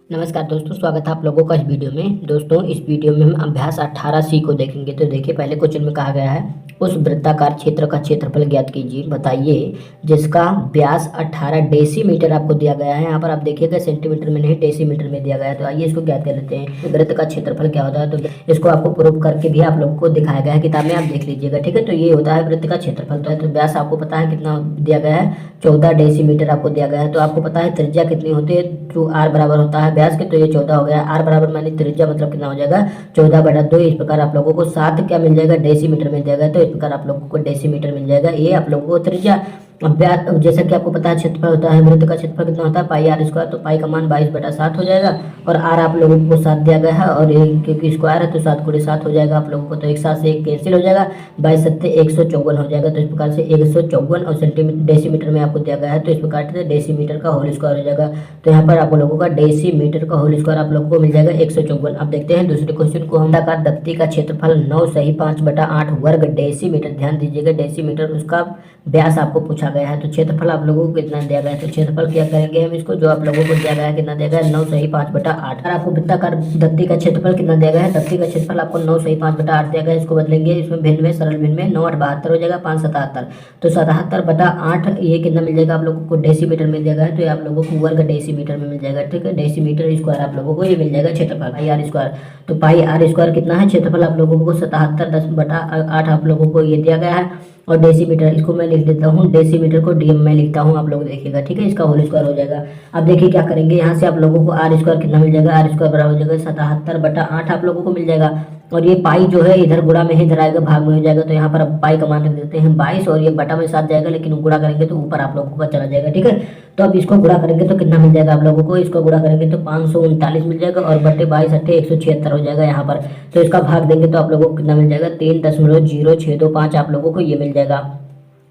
नमस्कार दोस्तों, स्वागत है आप लोगों का इस वीडियो में। दोस्तों, इस वीडियो में हम अभ्यास 18C को देखेंगे। तो देखिए, पहले क्वेश्चन में कहा गया है उस वृत्ताकार क्षेत्र का क्षेत्रफल ज्ञात कीजिए। बताइए जिसका व्यास 18 डेसीमीटर आपको दिया गया है। यहाँ पर आप देखिएगा सेंटीमीटर में नहीं डेसीमीटर में दिया गया है। तो आइए इसको ज्ञात कर लेते हैं। वृत्त का क्षेत्रफल क्या होता है, तो इसको आपको प्रूव करके भी आप लोगों को दिखाया गया है, किताब में आप देख लीजिएगा। ठीक है, तो ये होता है वृत्त का क्षेत्रफल। तो व्यास आपको पता है कितना दिया गया है, 14 डेसीमीटर आपको दिया गया है। तो आपको पता है त्रिज्या कितनी होती है, जो आर बराबर होता है व्यास के, तो ये 14 हो गया। आर बराबर मानी त्रिज्या मतलब कितना हो जाएगा, 14/2। इस प्रकार आप लोगों को 7 क्या मिल जाएगा, डेसीमीटर मिल जाएगा। तो इस प्रकार आप लोगों को डेसीमीटर मिल जाएगा। ये आप लोगों को त्रिज्या। अब व्यास, जैसा कि आपको पता है क्षेत्रफल होता है, वृत्त का क्षेत्रफल कितना होता है, पाई आर स्क्वायर। तो पाई का मान 22/7 हो जाएगा और आर आप लोगों को 7 दिया गया है, और क्योंकि स्क्वायर है तो 7 × 7 हो जाएगा आप लोगों को। तो एक साथ से एक कैंसिल हो जाएगा, 22×7 154 हो जाएगा। तो इस प्रकार से 154 और सेंटीमीटर डेसीमीटर में आपको दिया गया है। तो इस प्रकार से डेसीमीटर का होल स्क्वायर हो जाएगा। तो यहाँ पर आप लोगों का डेसीमीटर का होल स्क्वायर आप लोगों को मिल जाएगा 154। अब देखते हैं दूसरे क्वेश्चन को। अंडाकार दफ्ती का क्षेत्रफल 9 सही 5/8 वर्ग डेसीमीटर। ध्यान दीजिएगा, डेसीमीटर उसका व्यास आपको पूछा गया है। तो क्षेत्रफल आप लोगों को कितना दिया गया है, तो क्षेत्रफल क्या करेंगे हम इसको, जो आप लोगों को दिया गया है कितना दिया गया है, 9 सही 5/8। और आपको वृत्ताकार दफ्ती का क्षेत्रफल कितना दिया गया है, दफ्ती का क्षेत्रफल आपको 9 सही 5/8 दिया गया है। इसको बदलेंगे, इसमें भिन्न में सरल भिन्न में 9 8 72 हो जाएगा, 5 77। तो 77/8 ये कितना मिल जाएगा आप लोगों को, डेसीमीटर में दिया गया है। तो ये आप लोगों को वर्ग डेसीमीटर में मिल जाएगा। ठीक है, डेसीमीटर स्क्वायर आप लोगों को ये मिल जाएगा क्षेत्रफल, पाई आर स्क्वायर। तो पाई आर स्क्वायर कितना है, क्षेत्रफल आप लोगों को 77/10/8 आप लोगों को ये दिया गया है। और डेसीमीटर इसको मैं लिख देता हूँ, डेसीमीटर को डीएम में लिखता हूँ, आप लोग देखिएगा। ठीक है, इसका होल स्क्वायर हो जाएगा। अब देखिए क्या करेंगे, यहाँ से आप लोगों को आर स्क्वायर कितना मिल जाएगा, आर स्क्वायर बराबर हो जाएगा 77/8 आप लोगों को मिल जाएगा। और ये पाई जो है इधर गुणा में ही इधर आएगा, भाग में हो जाएगा। तो यहाँ पर अब पाई का मान रख देते हैं 22, और ये बटा में 7 जाएगा, लेकिन गुणा करेंगे तो ऊपर आप लोगों का चला जाएगा। ठीक है, तो अब इसको गुणा करेंगे तो कितना मिल जाएगा आप लोगों को, इसको गुणा करेंगे तो 539 मिल जाएगा, और बटे 22 अट्ठे 176 हो जाएगा यहाँ पर। तो इसका भाग देंगे तो आप लोगों को कितना मिल जाएगा, 3.0625 आप लोगों को ये मिल जाएगा।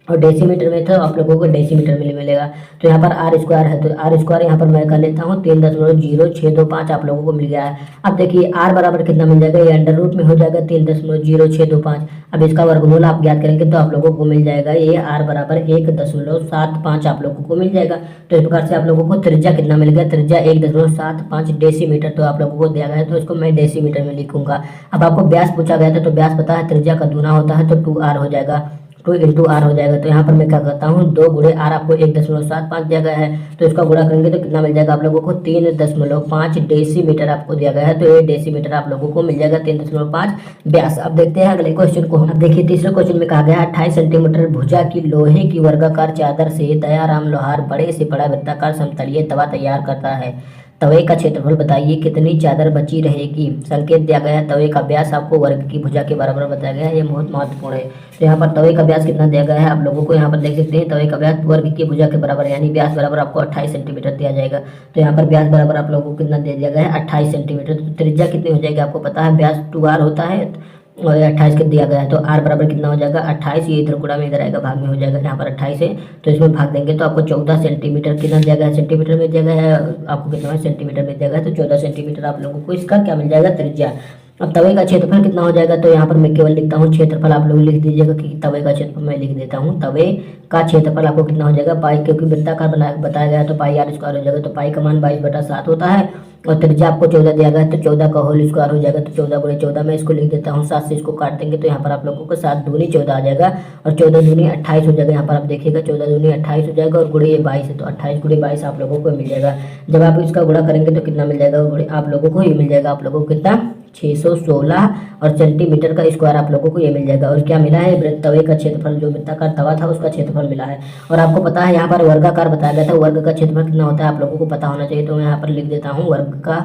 और डेसीमीटर में था आप लोगों को डेसीमीटर में मिलेगा। तो यहाँ पर आर स्क्वायर है, तो आर स्क्वायर यहाँ पर मैं कर लेता हूँ 3.0625 आप लोगों को मिल गया है। अब देखिए आर बराबर कितना मिल जाएगा, ये अंडर रूट में हो जाएगा 3.0625। अब इसका वर्गमूल आप ज्ञात करेंगे तो आप लोगों को मिल जाएगा ये आर बराबर 1.75 आप लोगों को मिल जाएगा। तो इस प्रकार से आप लोगों को त्रिज्या कितना मिल गया, त्रिज्या 1.75 डेसीमीटर तो आप लोगों को दिया गया है। तो इसको मैं डेसीमीटर में लिखूंगा। अब आपको व्यास पूछा गया था, तो व्यास पता है त्रिज्या का दूना होता है, तो 2r हो जाएगा, 2 × r हो जाएगा। तो यहाँ पर मैं क्या करता हूँ, 2 × r आपको 1.75 दिया गया है। तो इसका गुणा करेंगे तो कितना मिल जाएगा आप लोगों को, 3.5 डेसीमीटर आपको दिया गया है। तो ये डेसीमीटर आप लोगों को मिल जाएगा 3.5 व्यास। अब देखते हैं अगले क्वेश्चन को। अब देखिए तीसरे क्वेश्चन में कहा गया है 28 सेंटीमीटर भुजा की लोहे की वर्गाकार चादर से दयाराम लोहार बड़े से बड़ा वृत्ताकार समतलीय तवा तैयार करता है। तवे का क्षेत्रफल बताइए, कितनी चादर बची रहेगी। संकेत दिया गया है, तवे का व्यास आपको वर्ग की भुजा के बराबर बताया गया है। ये बहुत महत्वपूर्ण है। तो यहाँ पर तवे का व्यास कितना दिया गया है आप लोगों को, यहाँ पर देख सकते हैं तवे का व्यास वर्ग की भुजा के बराबर, यानी व्यास बराबर आपको 28 सेंटीमीटर दिया जाएगा। तो यहाँ पर व्यास बराबर आप लोगों को कितना दे दिया गया है, 28 सेंटीमीटर। तो त्रिज्या कितनी हो जाएगी आपको पता है, व्यास 2r होता है और 28 का दिया गया है। तो r बराबर कितना हो जाएगा, 28। ये इधर गुणा में इधर आएगा, भाग में हो जाएगा। यहाँ पर 28 है, तो इसमें भाग देंगे तो आपको 14 सेंटीमीटर कितना दिया गया है, सेंटीमीटर में दिया गया है। आपको कितना है, सेंटीमीटर में दिया गया है। तो 14 सेंटीमीटर आप लोगों को इसका क्या मिल जाएगा, त्रिज्या। अब तवे का क्षेत्रफल कितना हो जाएगा, तो यहाँ पर मैं केवल लिखता हूँ क्षेत्रफल, आप लोग लिख दीजिएगा कि तवे का क्षेत्रफल मैं लिख देता हूँ। तवे का क्षेत्रफल आपको कितना हो जाएगा, पाई, क्योंकि वृत्ताकार बताया गया है तो पाई आर स्क्वायर हो जाएगा। तो पाई का मान 22/7 होता है, और त्रिज्या आपको 14 दिया गया है, तो 14 का होल स्क्वायर हो जाएगा। तो 14 × 14 मैं इसको लिख देता हूँ, 7 से इसको काट देंगे तो यहाँ पर आप लोगों को 7 दूनी 14 आ जाएगा, और 14 दूनी 28 हो जाएगा। यहाँ पर आप देखिएगा 14 दूनी 28 हो जाएगा, और गुणे ये 22 है, तो 28 × 22 आप लोगों को मिल जाएगा। जब आप इसका गुणा करेंगे तो कितना मिल जाएगा, आप लोगों को ये मिल जाएगा, आप लोगों को कितना 616, और सेंटीमीटर का स्क्वायर आप लोगों को ये मिल जाएगा। और क्या मिला है, तवे का क्षेत्रफल, जो वृत्ताकार तवा था उसका क्षेत्रफल मिला है। और आपको पता है यहाँ पर वर्गाकार बताया गया था, वर्ग का क्षेत्रफल कितना होता है आप लोगों को पता होना चाहिए। तो मैं यहाँ पर लिख देता हूँ वर्ग का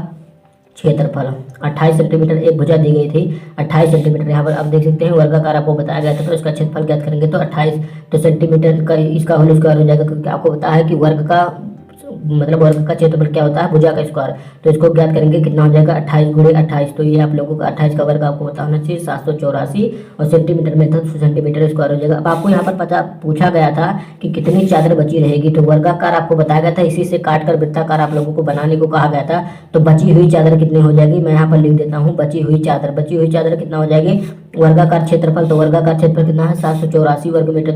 क्षेत्रफल 28 सेंटीमीटर, एक भुजा दी गई थी 28 सेंटीमीटर। यहाँ पर आप देख सकते हैं वर्गाकार आपको बताया गया था, तो इसका क्षेत्रफल ज्ञात करेंगे तो 28 तो सेंटीमीटर का इसका होल स्क्वायर हो जाएगा, क्योंकि आपको पता है कि वर्ग का मतलब वर्ग का क्षेत्रफल क्या होता है, भुजा का स्क्वायर। तो इसको ज्ञात करेंगे कितना हो जाएगा, 28 × 28। तो ये आप लोगों का 28 का वर्ग आपको पता होना चाहिए 784, और सेंटीमीटर में था तो सेंटीमीटर स्क्वायर हो जाएगा। अब आपको यहाँ पर पता पूछा गया था कि कितनी चादर बची रहेगी, तो वर्गाकार आपको बताया गया था, इसी से काट कर वृत्ताकार आप लोगों को बनाने को कहा गया था। तो बची हुई चादर कितनी हो जाएगी, मैं यहाँ पर लिख देता हूँ बची हुई चादर कितना हो जाएगी, वर्गाकार क्षेत्रफल। तो वर्गाकार क्षेत्रफल कितना है, 784 वर्ग मीटर,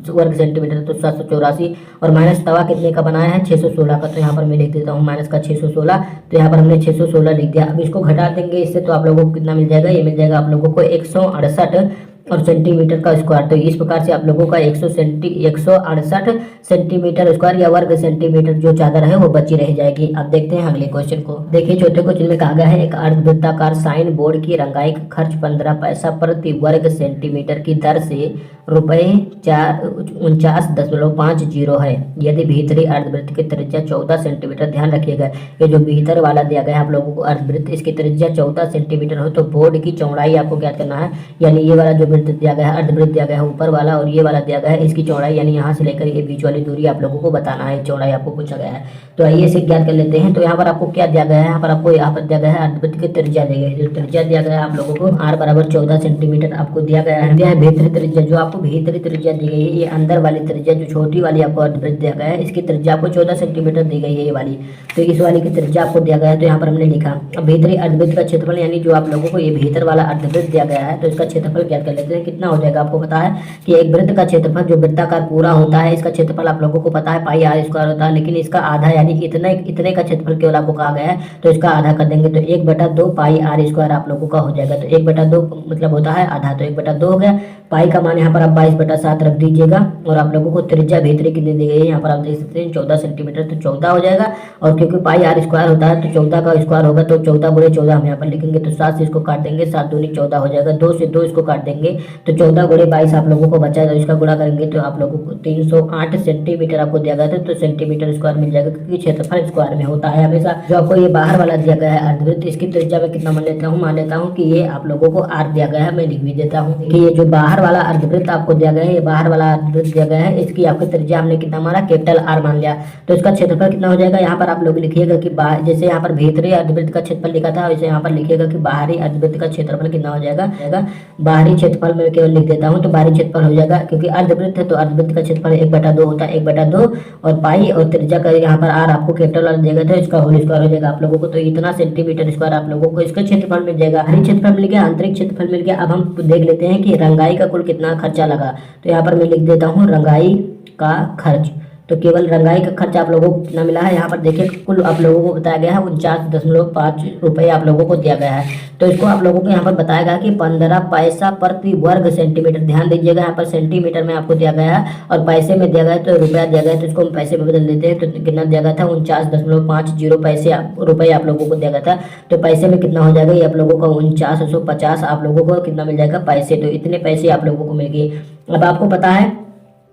तो वर्ग सेंटीमीटर, तो 784, और माइनस तवा कितने का बनाया है, 616 616 का, तो यहाँ पर मैं लिख देता हूँ माइनस का 616, तो यहाँ पर हमने 616 लिख दिया। अब इसको घटा देंगे इससे, तो आप लोगों को कितना मिल जाएगा, ये मिल जाएगा आप लोगों को 168 और सेंटीमीटर का स्क्वायर। तो इस प्रकार से आप लोगों का 168 सेंटीमीटर स्क्वायर या वर्ग सेंटीमीटर जो चादर है वो बची रह जाएगी। अब देखते हैं अगले क्वेश्चन को। देखिए चौथे क्वेश्चन में कहा गया है, एक अर्धवृत्ताकार साइन बोर्ड की रंगाई का खर्च 15 पैसा प्रति वर्ग सेंटीमीटर की दर से रुपये 49.50 है। यदि भीतरी अर्धवृत्त की त्रिज्या 14 सेंटीमीटर, ध्यान रखिएगा ये जो भीतर वाला दिया गया है आप लोगों को अर्धवृत्त, इसकी त्रिज्या 14 सेंटीमीटर हो तो बोर्ड की चौड़ाई आपको ज्ञात करना है। यानी ये वाला जो वृत्त दिया गया है, अर्धवृत्त दिया गया है ऊपर वाला, और ये वाला दिया गया है इसकी चौड़ाई, यानी यहाँ से लेकर ये बीच वाली दूरी आप लोगों को बताना है, चौड़ाई आपको पूछा गया है। तो आइए इसे ज्ञात कर लेते हैं। तो यहाँ पर आपको क्या दिया गया है, यहाँ पर आपको यहाँ पर दिया गया है अर्धवृत्त की त्रिज्या दी गई है। जो त्रिज्या दिया गया है आप लोगों को r बराबर 14 सेंटीमीटर आपको दिया गया है। दिया है भीतरी त्रिज्या, जो आपको भीतरी त्रिज्या दी गई है, ये अंदर वाली त्रिज्या जो छोटी वाली आपको अर्धवृत्त दिया गया है, इसकी त्रिज्या आपको 14 सेंटीमीटर दी गई है ये वाली, तो इस वाली की त्रिज्या आपको दिया गया है। तो यहाँ पर हमने लिखा अब भीतरी अर्धवृत्त का क्षेत्रफल, यानी जो आप लोगों को ये भीतर वाला अर्धवृत्त दिया गया है, तो इसका क्षेत्रफल ज्ञात कर लेते हैं। कितना हो जाएगा, आपको पता है कि एक वृत्त का क्षेत्रफल जो वृत्ताकार पूरा होता है, इसका क्षेत्रफल आप लोगों को पता है पाई r स्क्वायर होता है, लेकिन इसका आधा यानी इतने का क्षेत्रफल केवल आपको कहा गया है, तो इसका आधा कर देंगे तो 1/2 पाई r स्क्वायर आप लोगों का हो जाएगा। तो 1/2 मतलब होता है आधा, तो 1/2 हो गया। पाई का मान यहाँ पर आप 22/7 रख दीजिएगा, और आप लोगों को त्रिज्या भीतरी कितनी दी गई है, यहाँ पर आप देख सकते हैं 14 सेंटीमीटर, तो 14 हो जाएगा। और क्योंकि पाई r स्क्वायर होता है तो 14 का स्क्वायर होगा, तो 14 गुणे 14 हम यहाँ पर लिखेंगे, तो 7 से इसको काट देंगे, 7 दूनी 14 हो जाएगा। 2 से 2 इसको काट देंगे तो 14 गुणे 22 आप लोगों को बचा है, तो इसका गुणा करेंगे तो आप लोगों को 308 सेंटीमीटर आपको दिया गया था, तो सेंटीमीटर स्क्वायर मिल जाएगा, क्योंकि क्षेत्रफल स्क्वायर में होता है हमेशा। जो आपको ये बाहर वाला दिया गया है अर्धवृत्त, इसकी त्रिज्या में कितना मान लेता हूँ कि ये आप लोगों को r दिया गया है, मैं लिख भी देता हूँ कि ये जो बाहर वाला अर्धवृत्त आपको दिया गया है, ये बाहर वाला अर्धवृत्त दिया गया है, इसकी आपकी त्रिज्या हमने कितना माना, कैपिटल R मान लिया। तो इसका क्षेत्रफल कितना हो जाएगा, यहाँ पर आप लोग लिखिएगा कि जैसे यहाँ पर भीतरी अर्धवृत्त का क्षेत्रफल लिखा था, वैसे यहाँ पर लिखिएगा कि बाहरी अर्धवृत्त का क्षेत्रफल कितना हो जाएगा। बाहरी क्षेत्रफल में केवल लिख देता हूँ, तो बाहरी क्षेत्रफल हो जाएगा, क्योंकि अर्धवृत्त है तो अर्धवृत्त का क्षेत्रफल 1/2 होता है, 1/2 और पाई और त्रिज्या का यहाँ पर r आपको कैपिटल R दिया गया था, इसका होल स्क्वायर हो जाएगा आप लोगों को। तो इतना सेंटीमीटर स्क्वायर आप लोगों को इसका क्षेत्रफल मिल जाएगा। बाहरी क्षेत्रफल मिल गया, आंतरिक क्षेत्रफल मिल गया। अब हम देख लेते हैं कि रंगाई का कुल कितना खर्चा लगा। तो यहाँ पर मैं लिख देता हूँ रंगाई का खर्च। तो केवल रंगाई का खर्च आप लोगों को कितना मिला है, यहाँ पर देखिए कुल आप लोगों को बताया गया है 49.5 रुपये आप लोगों को दिया गया है। तो इसको आप लोगों को यहाँ पर बताया गया कि 15 पैसा प्रति वर्ग सेंटीमीटर, ध्यान दीजिएगा यहाँ पर सेंटीमीटर में आपको दिया गया है और पैसे में दिया गया है, तो रुपया दिया गया है, तो इसको हम पैसे में बदल देते हैं। तो कितना दिया गया था, 49.50 रुपये आप लोगों को दिया गया था। तो पैसे में कितना हो जाएगा, ये आप लोगों का 4950 आप लोगों को कितना मिल जाएगा पैसे, तो इतने पैसे आप लोगों को मिल गए। अब आपको पता है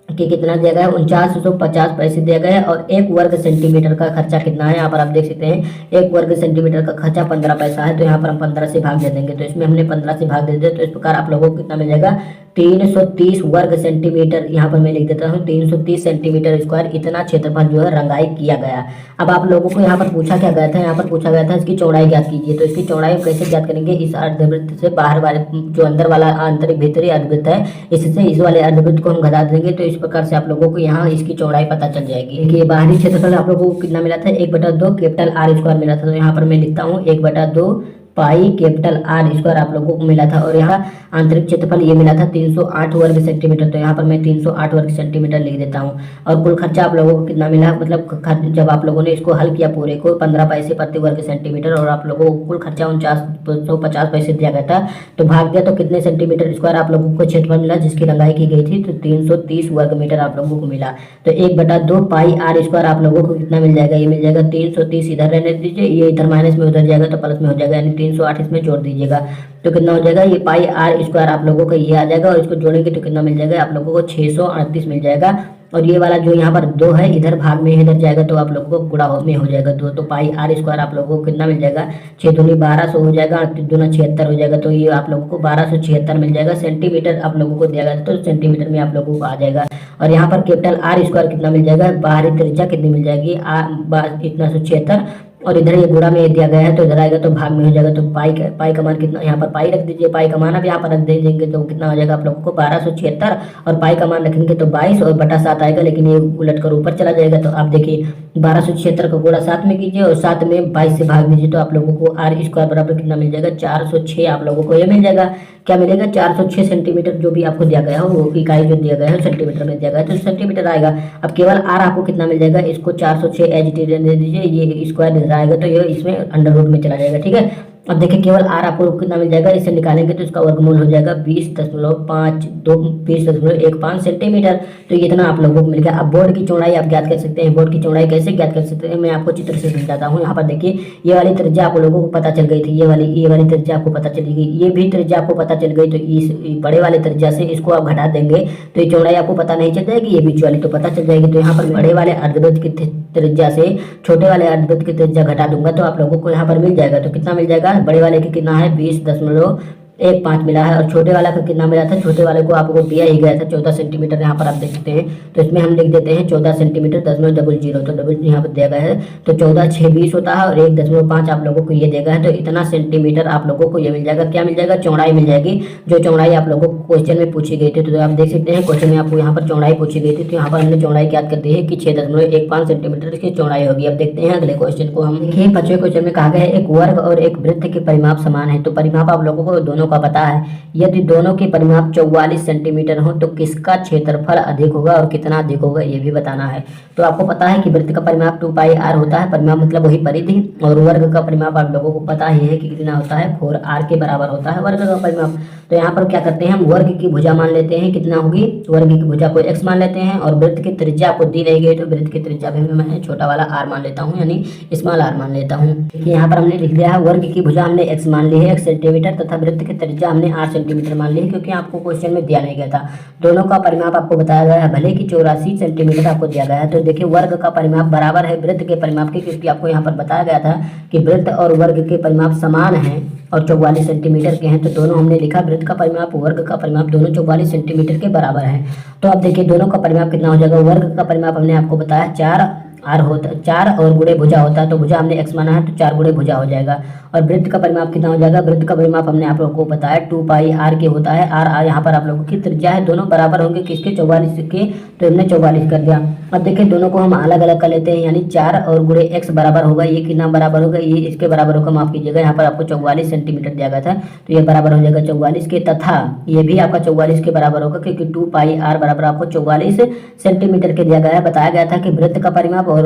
कि कितना दिया गया है, 4950 पैसे दिया गया है। और 1 वर्ग सेंटीमीटर का खर्चा कितना है, यहाँ पर आप देख सकते हैं 1 वर्ग सेंटीमीटर का खर्चा 15 पैसा है, तो यहाँ पर हम 15 से भाग दे देंगे, तो इसमें हमने 15 से भाग दे दिया। तो इस प्रकार आप लोगों को कितना मिल जाएगा, 330 वर्ग सेंटीमीटर, यहाँ पर मैं लिख देता हूँ 330 सेंटीमीटर स्क्वायर, इतना क्षेत्रफल जो है रंगाई किया गया। अब आप लोगों को यहाँ पर पूछा क्या गया था, यहाँ पर पूछा गया था इसकी चौड़ाई ज्ञात कीजिए। तो इसकी चौड़ाई कैसे ज्ञात करेंगे, इस अर्धवृत्त से बाहर वाले जो अंदर वाला आंतरिक भीतरी अर्धवृत्त है, इससे इस वाले अर्धवृत्त को हम घटा देंगे, तो इस प्रकार से आप लोगों को यहाँ इसकी चौड़ाई पता चल जाएगी। देखिए बाहरी क्षेत्रफल आप लोगों को कितना मिला था, 1/2 कैपिटल R स्क्वायर मिला था। तो यहाँ पर मैं लिखता हूँ 1/2 पाई कैपिटल R स्क्वायर आप लोगों को मिला था। और यहाँ आंतरिक क्षेत्रफल ये मिला था 308 वर्ग सेंटीमीटर, तो यहाँ पर मैं 308 वर्ग सेंटीमीटर लिख देता हूँ। और कुल खर्चा आप लोगों को कितना मिला, मतलब जब आप लोगों ने इसको हल किया पूरे को, 15 पैसे प्रति वर्ग सेंटीमीटर, और आप लोगों को कुल खर्चा 4950 पैसे दिया गया था। तो भाग दिया तो कितने सेंटीमीटर स्क्वायर आप लोगों को क्षेत्रफल मिला जिसकी रंगाई की गई थी, तो 330 वर्ग मीटर आप लोगों को मिला। तो 1/2 पाई R स्क्वायर आप लोगों को कितना मिल जाएगा, ये मिल जाएगा 330, इधर रहने दीजिए, ये इधर माइनस में उधर जाएगा तो प्लस में हो जाएगा, यानी 308 इसमें जोड़ दीजिएगा तो कितना हो जाएगा, ये पाई R स्क्वायर आप लोगों का ये आ जाएगा। और इसको जोड़ेंगे तो कितना मिल जाएगा, आप लोगों को 638 मिल जाएगा। और ये वाला जो यहाँ पर 2 है इधर भाग में इधर जाएगा तो आप लोगों को गुणा में हो जाएगा 2, तो पाई R स्क्वायर आप लोगों को कितना मिल जाएगा, 6 दूनी 1200 हो जाएगा, 8 दूना 76 हो जाएगा। तो ये आप लोगों को 1276 मिल जाएगा। सेंटीमीटर आप लोगों को दिया गया तो सेंटीमीटर में आप लोगों को आ जाएगा। और यहाँ पर कैपिटल R स्क्वायर कितना मिल जाएगा, बाहरी त्रिज्या कितनी मिल जाएगी, इतना 176, और इधर ये गुणा में दिया गया है तो इधर आएगा तो भाग में हो जाएगा। तो पाई का मान कितना, यहाँ पर पाई रख दीजिए, पाई का मान आप यहाँ पर रख दे देंगे तो कितना हो जाएगा आप लोगों को 1276, और पाई का मान रखेंगे तो 22 और बटा 7 आएगा, लेकिन ये उलट कर ऊपर चला जाएगा। तो आप देखिए 1276 का गुणा 7 में कीजिए और 7 में 22 से भाग दीजिए, तो आप लोगों को R स्क्वायर बराबर कितना मिल जाएगा, 406 आप लोगों को ये मिल जाएगा। क्या मिलेगा 406 सेंटीमीटर, जो भी आपको दिया गया है वो इकाई जो दिया गया है सेंटीमीटर में दिया गया है तो सेंटीमीटर आएगा। अब केवल आर आपको कितना मिल जाएगा, इसको 406 एच टी दे दीजिए, ये स्क्वायर इधर आएगा तो ये इसमें अंडर रूट में चला जाएगा, ठीक है। अब देखिए केवल आर आपको कितना मिल जाएगा, इसे निकालेंगे तो इसका वर्गमूल हो जाएगा 20.15 सेंटीमीटर। तो ये इतना आप लोगों को मिल गया। अब बोर्ड की चौड़ाई आप ज्ञात कर सकते हैं। बोर्ड की चौड़ाई कैसे ज्ञात कर सकते हैं, मैं आपको चित्र से समझाता हूँ। यहाँ पर देखिए ये वाली त्रिज्या आप लोगों को पता चल गई थी, ये वाली त्रिज्या आपको पता चली गई, ये भी त्रिज्या आपको पता चल गई। तो इस बड़े वाले त्रिज्या से इसको आप घटा देंगे तो ये चौड़ाई आपको पता नहीं चल जाएगी, ये बीच वाली तो पता चल जाएगी। तो यहाँ पर बड़े वाले अर्धवृत्त की त्रिज्या से छोटे वाले अर्धवृत्त की त्रिज्या घटा दूंगा तो आप लोगों को यहाँ पर मिल जाएगा। तो कितना मिल जाएगा, बड़े वाले की कितना है 20.15 मिला है और छोटे वाला का कितना मिला था, छोटे वाले को आपको दिया ही गया था 14 सेंटीमीटर। यहाँ पर आप देख सकते हैं तो इसमें हम लिख देते हैं 14 सेंटीमीटर 10.00, तो डबल यहाँ पर दिया गया है तो 14/6 20 होता है और 1.5 आप लोगों को ये देगा है। तो इतना सेंटीमीटर आप लोगों को ये मिल जाएगा। क्या मिल जाएगा, चौड़ाई मिल जाएगी, जो चौड़ाई आप लोगों को क्वेश्चन में पूछी गई थी। तो आप देख सकते हैं क्वेश्चन में आपको यहाँ पर चौड़ाई पूछी गई थी, तो यहाँ पर हमने चौड़ाई याद कर दी है कि 6.15 सेंटीमीटर की चौड़ाई होगी। अब देखते हैं अगले क्वेश्चन को। हम देखिए 5वें क्वेश्चन में कहा गया है एक वर्ग और एक वृत्त के परिमाप समान है। तो परिमाप आप लोगों को दोनों का पता है, यदि दोनों के परिमाप 44 सेंटीमीटर हो तो किसका क्षेत्रफल अधिक होगा और कितना अधिक होगा ये भी बताना है। तो आपको पता है कि वृत्त का परिमाप 2πr होता है, परिमाप मतलब वही परिधि, और वर्ग का परिमाप आप लोगों को पता ही है कि कितना होता है 4r के बराबर होता है वर्ग का परिमाप। तो यहाँ पर क्या करते हैं, हम वर्ग की भुजा मान लेते हैं, कितना होगी, वर्ग की भुजा को x मान लेते हैं और वृत्त की त्रिज्या आपको दी नहीं गई तो वृत्त की त्रिज्या भी मैं छोटा वाला r मान लेता हूँ, यानी स्मॉल r मान लेता हूँ। यहाँ पर हमने लिख दिया है वर्ग की भुजा हमने x मान ली है 1 सेंटीमीटर तथा वृत्त की त्रिज्या हमने 8 सेंटीमीटर मान ली है, क्योंकि आपको क्वेश्चन में दिया नहीं गया था। दोनों का परिमाप आपको बताया गया है, भले कि 84 सेंटीमीटर आपको दिया गया है। तो देखिए वर्ग का परिमाप बराबर है वृत्त के परिमाप के, क्योंकि आपको यहाँ पर बताया गया था कि वृत्त और वर्ग के परिमाप समान हैं और 44 सेंटीमीटर के हैं। तो दोनों हमने लिखा, वृत्त का परिमाप वर्ग का परिमाप दोनों 44 सेंटीमीटर के बराबर है। तो अब देखिए दोनों का परिमाप कितना हो जाएगा, वर्ग का परिमाप हमने आपको बताया 4r होता, 4 और गुणे भुजा होता है, तो भुजा हमने x माना है तो 4 गुणे भुजा हो जाएगा। और वृत्त का परिमाप कितना हो जाएगा, वृत्त का परिमाप हमने आप लोगों को बताया 2πr के होता है। r यहाँ पर आप लोगों की त्रिज्या है, दोनों बराबर होंगे किसके, 44 के, तो हमने 44 कर दिया। अब देखिए दोनों को हम अलग अलग कर लेते हैं, यानी 4 और गुणे x बराबर होगा, ये कितना बराबर होगा, ये इसके बराबर होगा, माफ कीजिएगा, यहाँ पर आपको 44 सेंटीमीटर दिया गया था तो ये बराबर हो जाएगा 44 के, तथा ये भी आपका 44 के बराबर होगा, क्योंकि 2πr बराबर आपको 44 सेंटीमीटर के दिया गया है। बताया गया था कि वृत्त का परिमाप और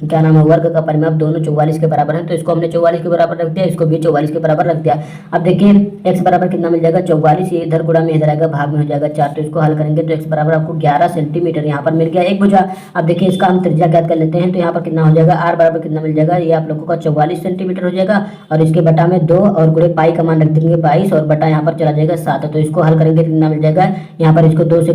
क्या नाम है वर्ग का परिमाप दोनों 44 के बराबर है, तो इसको हमने 44 के बराबर रख दिया, इसको भी 44 के बराबर रख दिया। अब देखिए x बराबर कितना मिल जाएगा 44, ये इधर गुणा में इधर आएगा, भाग में हो जाएगा 4, तो इसको हल करेंगे तो x बराबर आपको 11 सेंटीमीटर यहाँ पर मिल गया एक भुजा। अब देखिए इसका हम त्रिज्या ज्ञात कर लेते हैं, तो यहाँ पर कितना हो जाएगा, r बराबर कितना मिल जाएगा, ये आप लोगों का 44 सेंटीमीटर हो जाएगा और इसके बटा में 2 और गुणे पाई का मान रख देंगे 22 और बटा यहाँ पर चला जाएगा 7, तो इसको हल करेंगे कितना मिल जाएगा, यहाँ पर इसको 2 से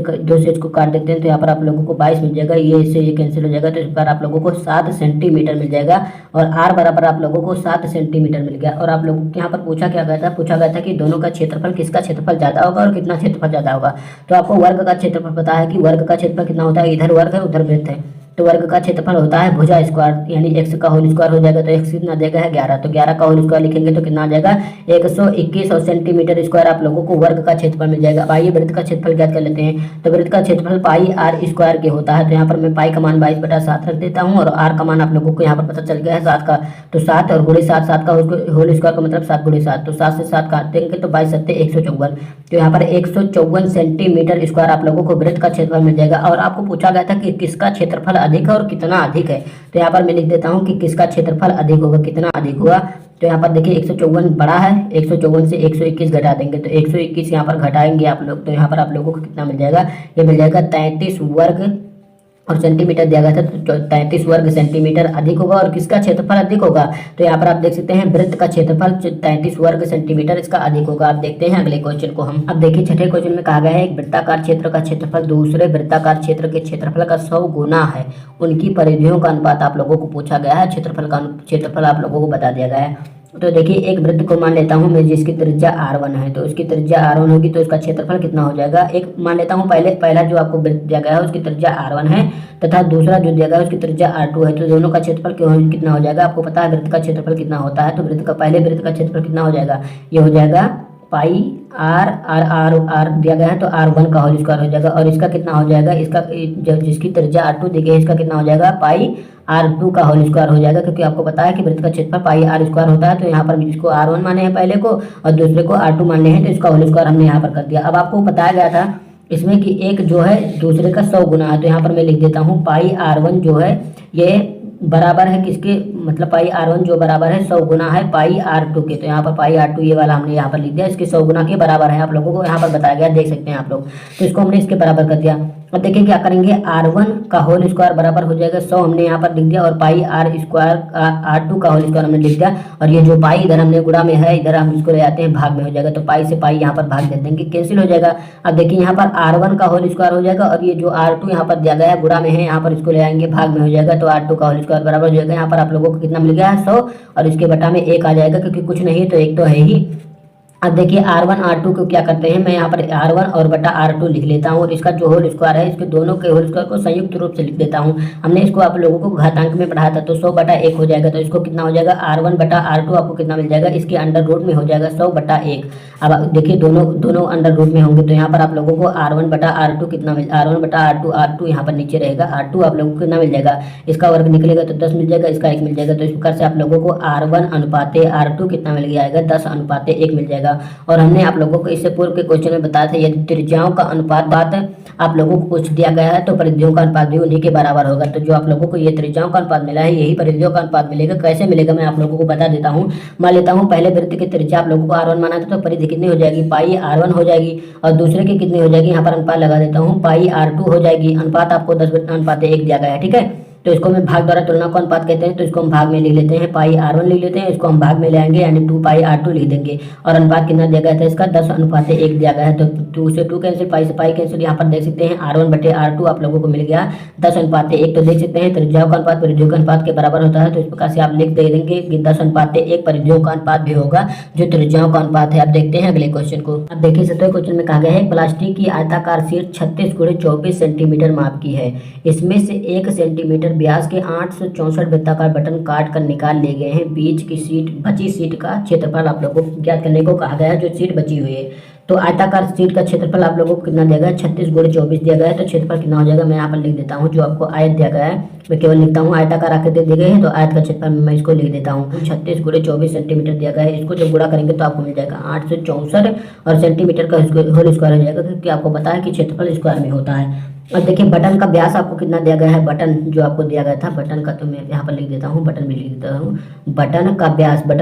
इसको काट देते हैं तो यहाँ पर आप लोगों को 22 मिल जाएगा, ये इससे ये कैंसिल हो जाएगा, तो इस बार आप लोगों को 7 सेंटीमीटर मिल जाएगा और r बराबर आप लोगों को 7 सेंटीमीटर मिल गया। और आप लोगों को यहाँ पर पूछा क्या गया था, पूछा गया था कि दोनों का क्षेत्रफल किसका क्षेत्रफल ज्यादा होगा और कितना क्षेत्रफल ज्यादा होगा। तो आपको वर्ग का क्षेत्रफल पता है कि वर्ग का क्षेत्रफल कितना होता है, इधर वर्ग है उधर वृत्त है, तो वर्ग का क्षेत्रफल होता है भुजा स्क्वायर, यानी x का होल स्क्वायर हो जाएगा, तो x कितना देगा है 11, तो 11 का होल स्क्वायर लिखेंगे तो कितना आ जाएगा 121 और सेंटीमीटर स्क्वायर आप लोगों को वर्ग का क्षेत्रफल मिल जाएगा। अब आइए वृत्त का क्षेत्रफल ज्ञात कर लेते हैं, तो वृत्त का क्षेत्रफल पाई r स्क्वायर के होता है, तो यहाँ पर मैं पाई का मान 22/7 रख देता हूँ और r का मान आप लोगों को यहाँ पर पता चल गया है 7 का, तो 7 और गुणे 7, 7 का होल स्क्वायर का मतलब 7 गुणे 7, तो 7 से 7 काट देंगे तो 22 7 154, तो यहाँ पर 154 सेंटीमीटर स्क्वायर आप लोगों को वृत्त का क्षेत्रफल मिल जाएगा। और आपको पूछा गया था कि किसका क्षेत्रफल अधिक है और कितना अधिक है, तो यहाँ पर मैं लिख देता हूँ कि किसका क्षेत्रफल अधिक होगा, कितना अधिक होगा। तो यहाँ पर देखिए 154 बड़ा है, 154 से 121 घटा देंगे तो 121 यहाँ पर घटाएंगे आप लोग, तो यहाँ पर आप लोगों को कितना मिल जाएगा, ये मिल जाएगा 33 वर्ग और सेंटीमीटर दिया गया था, तो 33 वर्ग सेंटीमीटर अधिक होगा। और किसका क्षेत्रफल अधिक होगा, तो यहाँ पर आप देख सकते हैं वृत्त का क्षेत्रफल 33 वर्ग सेंटीमीटर इसका अधिक होगा। आप देखते हैं अगले क्वेश्चन को हम। अब देखिए छठे क्वेश्चन में कहा गया है एक वृत्ताकार क्षेत्र का क्षेत्रफल दूसरे वृत्ताकार क्षेत्र के क्षेत्रफल का 100 गुना है, उनकी परिधियों का अनुपात आप लोगों को पूछा गया है, क्षेत्रफल आप लोगों को बता दिया गया है। तो देखिए एक वृत्त को मान लेता हूँ मैं जिसकी त्रिज्या r1 है, तो उसकी त्रिज्या r1 होगी तो उसका क्षेत्रफल कितना हो जाएगा, एक मान लेता हूँ पहला जो आपको वृत्त दिया गया है उसकी त्रिज्या r1 है तथा दूसरा जो दिया गया है उसकी त्रिज्या r2 है, तो दोनों का क्षेत्रफल कितना हो जाएगा, आपको पता है वृत्त का क्षेत्रफल कितना होता है, तो पहले वृत्त का क्षेत्रफल कितना हो जाएगा, ये हो जाएगा पाई आर दिया गया है तो R1 का होल स्क्वायर हो जाएगा। और इसका कितना हो जाएगा, इसका जिसकी त्रिज्या R2 दी गई है इसका कितना हो जाएगा, पाई R2 का होल स्क्वायर हो जाएगा। क्योंकि आपको पता है कि वृत्त का क्षेत्रफल पाई R स्क्वायर होता है। तो यहाँ पर इसको R1 माने हैं पहले को और दूसरे को R2 माने हैं, तो इसका होल स्क्वायर हमने यहाँ पर कर दिया। अब आपको बताया गया था इसमें कि एक जो है दूसरे का 100 गुना है। तो यहाँ पर मैं लिख देता हूँ पाई R1 जो है ये बराबर है किसके, मतलब पाई R1 जो बराबर है 100 गुना है पाई R2 के। तो यहाँ पर पाई R2 ये वाला हमने यहाँ पर लिख दिया, इसके 100 गुना के बराबर है। आप लोगों को यहाँ पर बताया गया, देख सकते हैं आप लोग। तो इसको हमने इसके बराबर कर दिया। अब देखिए क्या करेंगे, R1 का होल स्क्वायर बराबर हो जाएगा 100 हमने यहाँ पर लिख दिया, और पाई R स्क्वायर R2 का होल स्क्वायर हमने लिख दिया। और ये जो पाई इधर हमने गुणा में है, इधर हम इसको ले आते हैं भाग में हो जाएगा। तो पाई से पाई यहाँ पर भाग दे देंगे, कैंसिल हो जाएगा। अब देखिए यहाँ पर R1 का होल स्क्वायर हो जाएगा, और ये जो R2 यहाँ पर दिया गया है गुणा में है, यहाँ पर इसको ले आएंगे भाग में हो जाएगा। तो R2 का होल स्क्वायर बराबर हो जाएगा। यहाँ पर आप लोगों को कितना मिल गया है, 100, और इसके बटा में 1 आ जाएगा, क्योंकि कुछ नहीं तो एक तो है ही। अब देखिए R1 R2 को क्या करते हैं, मैं यहाँ पर R1 और बटा R2 लिख लेता हूँ, और इसका जो होल स्क्वायर है इसके दोनों के होल स्क्वायर को संयुक्त रूप से लिख देता हूँ। हमने इसको आप लोगों को घातांक में पढ़ाया था, तो 100 बटा 1 हो जाएगा। तो इसको कितना हो जाएगा, R1 बटा R2 आपको कितना मिल जाएगा, इसके अंडर रूट में हो जाएगा 100 बटा 1। अब देखिए दोनों अंडर रूट में होंगे, तो यहाँ पर आप लोगों को R1 बटा R2 कितना मिल, R1 बटा R2 यहाँ पर नीचे रहेगा, R2 आप लोगों को कितना मिल जाएगा, इसका वर्ग निकलेगा तो 10 मिल जाएगा, इसका 1 मिल जाएगा। तो इस प्रकार से आप लोगों को R1 अनुपाते R2 कितना मिल जाएगा, 10 अनुपाते 1 मिल जाएगा। और हमने आप लोगों को इससे पूर्व के क्वेश्चन में बताया था, यदि त्रिज्याओं का अनुपात बात आप लोगों को कुछ दिया गया है तो परिधियों का अनुपात भी उन्हीं के बराबर होगा। तो जो आप लोगों को ये त्रिज्याओं का अनुपात मिला है, यही परिधियों का अनुपात मिलेगा। कैसे मिलेगा मैं आप लोगों को बता देता हूँ। मान लेता हूँ पहले वृत्त की त्रिज्या आप लोगों को R1 माना था, तो परिधि कितनी हो जाएगी, पाई R1 हो जाएगी। और दूसरे की कितनी हो जाएगी, यहाँ पर अनुपात लगा देता हूँ, पाई R2 हो जाएगी। अनुपात आपको 10 अनुपात 1 दिया गया है, ठीक है। तो इसको मैं भाग द्वारा तुलना को अनुपात कहते हैं, तो इसको हम भाग में लिख लेते हैं, पाई R1 लिख लेते हैं, इसको हम भाग में ले आएंगे यानी 2 पाई R2 लिख देंगे। और अनुपात कितना दिया गया था इसका, 10 अनुपात 1 दिया गया है। तो 2 से 2 कैंसिल, पाई से पाई कैंसिल। यहाँ पर देख सकते हैं R1 बटे R2 आप लोगों को मिल गया 10 अनुपात 1। तो देख सकते हैं त्रिज्याओं का अनुपात परिधियों के अनुपात के बराबर होता है। तो इस प्रकार से आप लिख दे देंगे कि 10 अनुपात 1 परिधियों का अनुपात भी होगा जो त्रिज्याओं का अनुपात है। अब देखते हैं अगले क्वेश्चन को। अब देखिए 7वें क्वेश्चन में कहा गया है, प्लास्टिक की आयताकार शीट 36 × 24 सेंटीमीटर माप की है। इसमें से 1 सेंटीमीटर व्यास के 864 वृत्ताकार बटन काट कर निकाल लिए गए हैं। बीच की सीट बची सीट का क्षेत्रफल आप लोगों को ज्ञात करने को कहा गया है, जो सीट बची हुई है। तो आयताकार सीट का क्षेत्रफल आप लोगों को कितना दिया गया है, 36 × 24 दिया गया है। तो क्षेत्रफल कितना हो जाएगा, मैं यहाँ पर लिख देता हूँ। जो आपको आयत दिया गया है मैं केवल लिखता हूँ, आयताकार आकृति दी गई है तो आयत का क्षेत्रफल मैं इसको लिख देता हूँ। 36 × 24 सेंटीमीटर दिया गया है। इसको जब गुणा करेंगे तो आपको मिल जाएगा 864, और सेंटीमीटर का होल स्क्वायर हो जाएगा, क्योंकि आपको पता है कि क्षेत्रफल स्क्वायर में होता है। और देखिए बटन का व्यास आपको कितना दिया गया है, बटन जो आपको दिया गया था बटन का, तो मैं यहाँ पर लिख देता हूँ, बटन भी लिख देता हूँ। बटन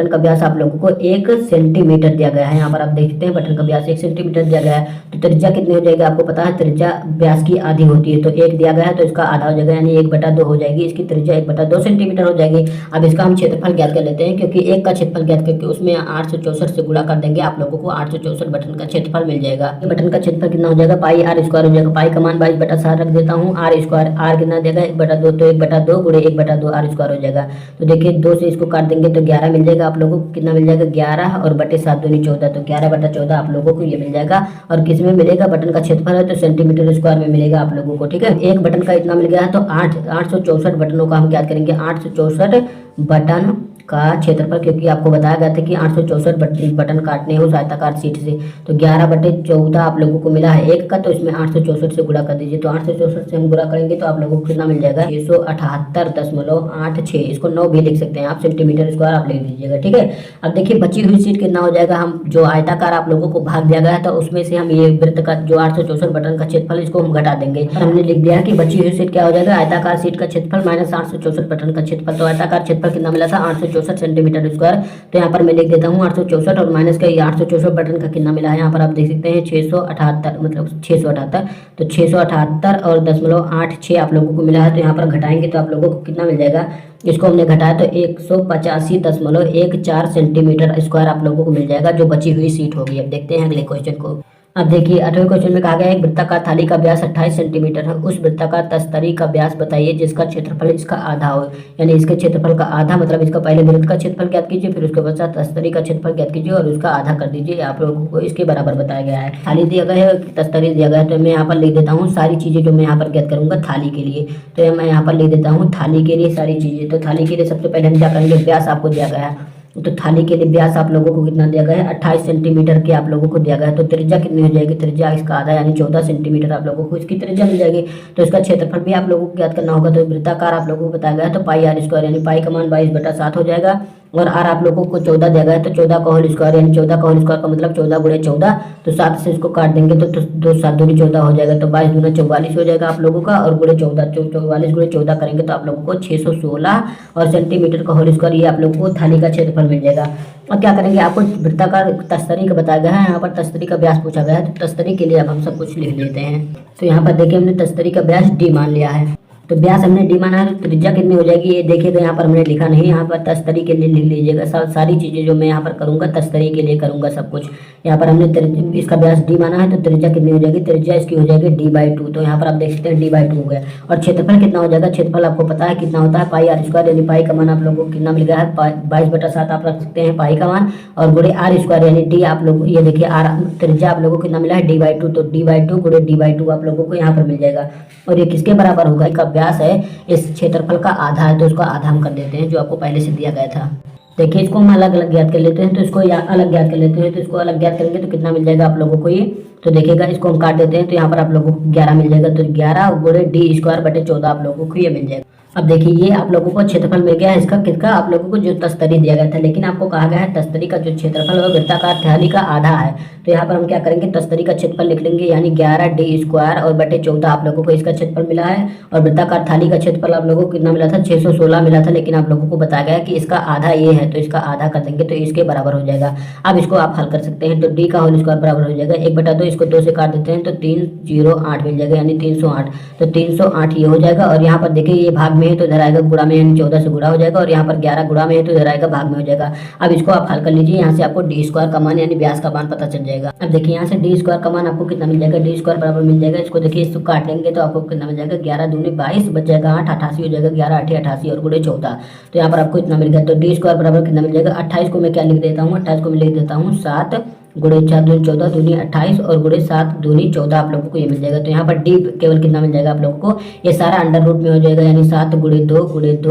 का व्यास आप लोगों को 1 सेंटीमीटर दिया गया है। यहाँ पर आप देख सकते हैं बटन का व्यास 1 सेंटीमीटर दिया गया है। तो त्रिज्या कितनी हो जाएगी, आपको पता है त्रिज्या व्यास की आधी होती है। तो 1 दिया गया है तो इसका आधा हो जाएगा, यानी 1/2 हो जाएगी। इसकी त्रिज्या 1/2 सेंटीमीटर हो जाएगी। अब इसका हम क्षेत्रफल ज्ञात कर लेते हैं, क्योंकि 1 का क्षेत्रफल ज्ञात करके उसमें 864 से गुणा कर देंगे, आप लोगों को 864 बटन का क्षेत्रफल मिल जाएगा। बटन का क्षेत्रफल कितना हो जाएगा, पाई R स्क्वायर हो जाएगा। पाई का मान 22/7 रख देता हूँ। R स्क्वायर, R कितना देगा 1/2, तो 1/2 × 1/2 R स्क्वायर हो जाएगा। तो देखिए 2 से इसको काट देंगे तो 11 मिल जाएगा। आप लोगों को कितना मिल जाएगा, 11 और बटे 7 दूनी 14, तो 11/14 आप लोगों को ये मिल जाएगा। और किस में मिलेगा, बटन का क्षेत्रफल है तो सेंटीमीटर स्क्वायर में मिलेगा आप लोगों को, ठीक है। एक बटन का इतना मिल गया है, तो 864 बटनों का हम ज्ञात करेंगे। 864 बटन का क्षेत्रफल, क्योंकि आपको बताया गया था कि 864 बटन काटने हैं उस आयताकार सीट से। तो 11/14 आप लोगों को मिला है 1 का, तो इसमें 864 से गुणा कर दीजिए। तो 864 से हम गुणा करेंगे तो आप लोगों को कितना मिल जाएगा, 678.86। इसको 9 भी लिख सकते हैं आप, सेंटीमीटर स्क्वायर आप लिख दीजिएगा, ठीक है। अब देखिए बची हुई सीट कितना हो जाएगा, हम जो आयताकार आप लोगों को भाग दिया गया था उसमें से हम ये वृत्त का जो 864 बटन का क्षेत्रफल इसको हम घटा देंगे। हमने लिख दिया कि बची हुई सीट क्या हो जाएगा, आयताकार सीट का क्षेत्रफल माइनस 864 बटन का क्षेत्रफल। तो आयताकार क्षेत्रफल कितना मिला था, 864 सेंटीमीटर स्क्वायर। तो यहाँ पर मैं लिख देता हूँ 864, और माइनस का 864 बटन का कितना मिला है, यहाँ पर आप देख सकते हैं 678, मतलब 678। तो 678 और 0.86 आप लोगों को मिला है। तो यहाँ पर घटाएंगे तो आप लोगों को कितना मिल जाएगा, इसको हमने घटाया तो 185.14 सेंटीमीटर स्क्वायर आप लोगों को मिल जाएगा, जो बची हुई सीट होगी। अब देखते हैं अगले क्वेश्चन को। अब देखिए 8वें क्वेश्चन में कहा गया है, एक वृत्ताकार थाली का व्यास 28 सेंटीमीटर है। उस वृत्ताकार तस्तरी का व्यास बताइए जिसका क्षेत्रफल इसका आधा हो, यानी इसके क्षेत्रफल का आधा, मतलब इसका पहले वृत्त का क्षेत्रफल ज्ञात कीजिए, फिर उसके बाद तस्तरी का क्षेत्रफल ज्ञात कीजिए और उसका आधा कर दीजिए। आप लोगों को इसके बराबर बताया गया है। थाली दिया गया है, तस्तरी दिया गया है, तो मैं यहाँ पर लिख देता हूँ सारी चीजें जो मैं यहाँ पर ज्ञात करूंगा थाली के लिए। तो मैं यहाँ पर लिख देता हूँ थाली के लिए सारी चीजें। तो थाली के लिए सबसे पहले हम क्या करेंगे, व्यास आपको दिया गया है। तो थाली के लिए व्यास आप लोगों को कितना दिया गया है, 28 सेंटीमीटर के आप लोगों को दिया गया है। तो त्रिज्या कितनी हो जाएगी, त्रिज्या इसका आधा यानी 14 सेंटीमीटर आप लोगों को इसकी त्रिज्या मिल जाएगी। तो इसका क्षेत्रफल भी आप लोगों को ज्ञात करना होगा। तो वृत्ताकार आप लोगों को बताया गया है, तो पाई आर स्क्वायर यानी पाई का मान 22/7 हो जाएगा। और आर आप लोगों को 14 दिया गया है, तो 14 का होल स्क्वायर यानी 14 का होल स्क्वायर का मतलब 14 गुणे 14। तो 7 से इसको काट देंगे तो 2 7 दूनी 14 हो जाएगा। तो 22 दूना 44 हो जाएगा आप लोगों का, और गुणे 14 44 गुणे 14 करेंगे तो आप लोगों को 616 और सेंटीमीटर का होल स्क्वायर ये आप लोगों को थाली का क्षेत्रफल मिल जाएगा। अब क्या करेंगे, आपको वृत्ताकार तस्तरी का बताया गया है, यहाँ पर तस्तरी का व्यास पूछा गया है। तो तस्तरी के लिए अब हम सब कुछ लिख लेते हैं। तो यहाँ पर देखिए हमने तस्तरी का व्यास डी मान लिया है। तो व्यास हमने डी माना है, तो त्रिज्या कितनी हो जाएगी ये देखिएगा, यहाँ पर हमने लिखा नहीं, यहाँ पर तस्तरी के लिए लिख लीजिएगा। सारी चीज़ें जो मैं यहाँ पर करूँगा तस्तरी के लिए करूँगा सब कुछ। यहाँ पर हमने इसका व्यास डी माना है, तो त्रिज्या कितनी हो जाएगी, त्रिज्या इसकी हो जाएगी d/2। तो यहाँ पर आप देख सकते हैं d/2 हो गया। और क्षेत्रफल कितना हो जाएगा, क्षेत्रफल आपको पता है कितना होता है, पाई आर स्क्वायर यानी पाई का मान आप लोगों को कितना मिल गया है, 22/7 आप रख सकते हैं पाई का मान, और गुणे आर स्क्वायर यानी डी आप लोग ये देखिए आर त्रिज्या आप लोगों को कितना मिला है d/2। तो d/2 गुणे d/2 आप लोगों को यहाँ पर मिल जाएगा। और ये किसके बराबर होगा, इसका व्यास है इस क्षेत्रफल का आधा है, तो इसको आधा हम कर देते हैं जो आपको पहले से दिया गया था। देखिए इसको हम अलग अलग ज्ञात कर लेते हैं, तो इसको अलग ज्ञात कर लेते हैं। तो इसको अलग ज्ञात करेंगे तो कितना मिल जाएगा आप लोगों को ये, तो देखिएगा इसको हम काट देते हैं तो यहाँ पर आप लोगों को 11 मिल जाएगा। तो 11 गुणे d²/14 आप लोगों को ये मिल जाएगा। अब देखिए ये आप लोगों को क्षेत्रफल मिल गया है इसका किसका, आप लोगों को जो तस्तरी दिया गया था, लेकिन आपको कहा गया है तस्तरी का जो क्षेत्रफल है वृत्ताकार थाली का आधा है। तो यहाँ पर हम क्या करेंगे, तस्तरी का क्षेत्रफल लिख लेंगे यानी 11d² और बटे 14 आप लोगों को इसका क्षेत्रफल मिला है। और वृत्ताकार थाली का क्षेत्रफल आप लोगों को कितना मिला था, 616 मिला था, लेकिन आप लोगों को बताया गया कि इसका आधा ये है, तो इसका आधा कर देंगे तो इसके बराबर हो जाएगा। अब इसको आप हल कर सकते हैं, तो d का होल स्क्वायर बराबर हो जाएगा 1/2, इसको 2 से काट देते हैं तो 308 मिल जाएगा यानी 308। तो 308 ये हो जाएगा। और यहाँ पर देखिए ये भाग में है तो इधर आएगा गुणा में यानी 14 से गुणा हो जाएगा, और यहाँ पर 11 गुणा में है तो इधर आएगा भाग में हो जाएगा। अब इसको आप हल कर लीजिए, यहाँ से आपको d² का मान यानी व्यास का मान पता चल जाएगा। अब देखिए यहाँ से d² का मान आपको कितना मिल जाएगा, d² बराबर मिल जाएगा, इसको देखिए इसको काट लेंगे तो आपको कितना मिल जाएगा, 11 दूनी 22 बच जाएगा 8, 88 हो जाएगा, 11 8 88 और गुणे 14। तो यहाँ पर आपको इतना मिल गया। तो d² बराबर कितना मिल जाएगा, 28 को मैं क्या लिख देता हूँ, 28 को मैं लिख देता हूँ 7 गुणे 4 दूनी 14 दूनी 28 और गुणे 7 दूनी 14 आप लोगों को ये मिल जाएगा। तो यहाँ पर डी केवल कितना मिल जाएगा आप लोगों को, ये सारा अंडर रूट में हो जाएगा यानी 7 गुणे 2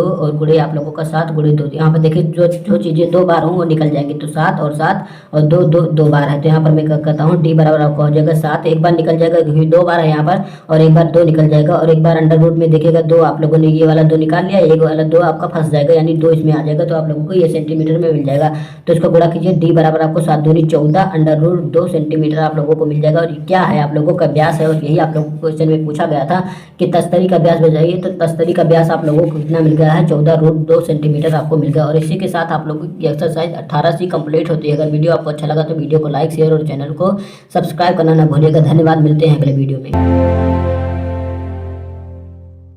और गुणे आप लोगों का 7 गुणे 2। यहाँ पर देखिए जो चीज़ें 2 बार हों वो निकल जाएंगी, तो 7 और 7 और 2 बार है। तो यहाँ पर मैं कहता हूँ डी बराबर आपको हो जाएगा 7, एक बार निकल जाएगा क्योंकि 2 बार है यहाँ पर, और एक बार 2 निकल जाएगा, और एक बार अंडर रूट में देखिएगा 2 आप लोगों ने ये वाला 2 निकाल लिया, एक वाला 2 आपका फंस जाएगा यानी 2 इसमें आ जाएगा, तो आप लोगों को ये सेंटीमीटर में मिल जाएगा। तो इसको गुणा कीजिए, डी बराबर आपको 7 दूनी 14 अंडर रूट 2 सेंटीमीटर आप लोगों को मिल जाएगा। और क्या है आप लोगों का व्यास है, और यही आप लोगों को क्वेश्चन में पूछा गया था कि तस्तरी का व्यास बताइए। तो तस्तरी का व्यास आप लोगों को कितना मिल गया है, 14√2 सेंटीमीटर आपको मिल गया। और इसी के साथ आप लोगों की एक्सरसाइज 18 कंप्लीट होती है। अगर वीडियो आपको अच्छा लगा तो वीडियो को लाइक शेयर और चैनल को सब्सक्राइब करना ना भूलिएगा। धन्यवाद, मिलते हैं अगले वीडियो में।